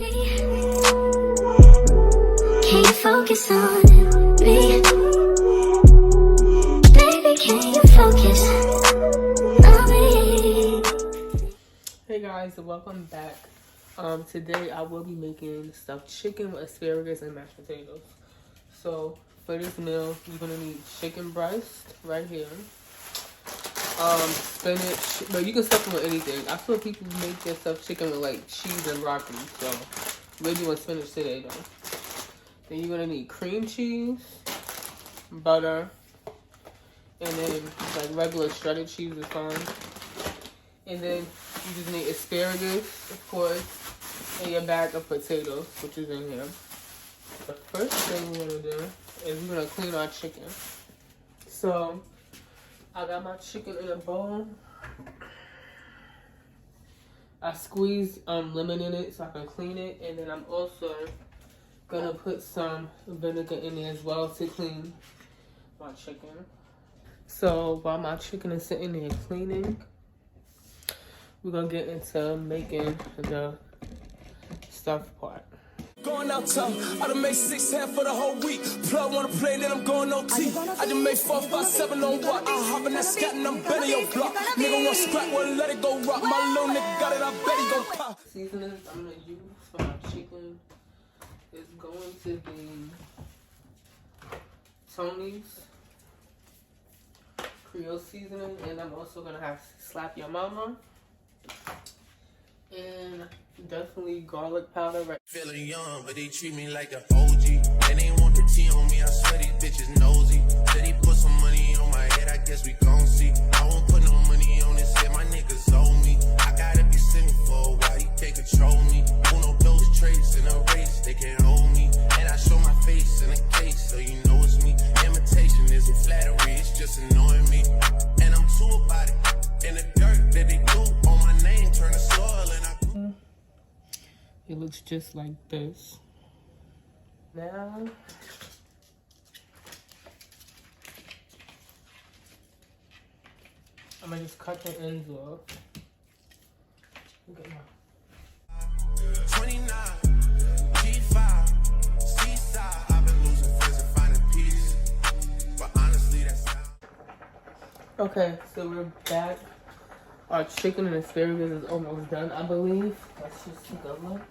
Can you focus on me? Baby, can you focus on me? Hey guys, welcome back. Today I will be making stuffed chicken with asparagus and mashed potatoes. So for this meal, you're gonna need chicken breast right here. Spinach, but you can stuff them with anything. I feel people make their stuffed chicken with like cheese and broccoli, so we're doing spinach today though. Then you're gonna need cream cheese, butter, and then like regular shredded cheese is fine. And then you just need asparagus, of course, and your bag of potatoes, which is in here. The first thing we're gonna do is we're gonna clean our chicken. So I got my chicken in a bowl. I squeezed lemon in it so I can clean it, and then I'm also gonna put some vinegar in there as well to clean my chicken. So while my chicken is sitting there cleaning, we're gonna get into making the stuffed part. Going out tough, I done made 6 half for the whole week. Plug wanna play, then I'm going OT. I done made 4, 5, 7 on what? I hop in that scat and I'm betting your block. Nigga want scrap, well let it go rock. My little nigga got it, I bet he gon' pop. Seasonings I'm gonna use for my chicken is going to be Tony's Creole seasoning, and I'm also gonna have Slap Your Mama, and definitely garlic powder. Right. Feeling young, but they treat me like an OG. And they want the tea on me, I swear these bitches nosy. Said he put some money on my head, I guess we gon' see. I won't put no money on his head, my niggas owe me. I gotta be single for a while, you can't control me. Who know those traits in a race, they can't hold me. And I show my face in a case, so you know it's me. Imitation isn't flattery, it's just annoying me. And I'm too about it. In the dirt that they do on my name, turn the soil and I... It looks just like this. Now, I'm gonna just cut the ends off. Look at my 29, G5, Seaside. I've been losing friends and finding peace. But honestly, that's not. Okay, so we're back. Our chicken and asparagus is almost done, I believe. Let's just take a look.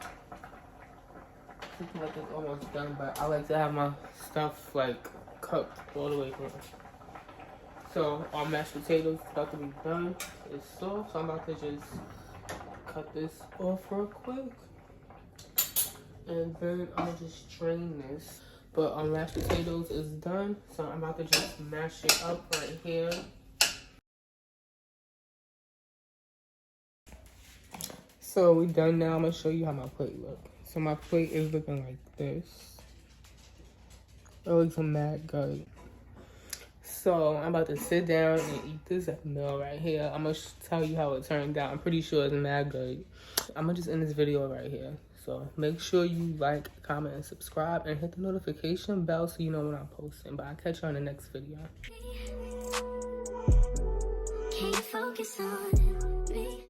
It's looking like it's almost done, but I like to have my stuff like cooked all the way through. So our mashed potatoes is about to be done. It's soft, so I'm about to just cut this off real quick. And then I'll just drain this. But our mashed potatoes is done, so I'm about to just mash it up right here. So we done now. I'm gonna show you how my plate look. So my plate is looking like this. It looks mad good. So I'm about to sit down and eat this meal right here. I'm gonna tell you how it turned out. I'm pretty sure it's mad good. I'm gonna just end this video right here. So make sure you like, comment, and subscribe, and hit the notification bell so you know when I'm posting. But I'll catch you on the next video. Can you focus on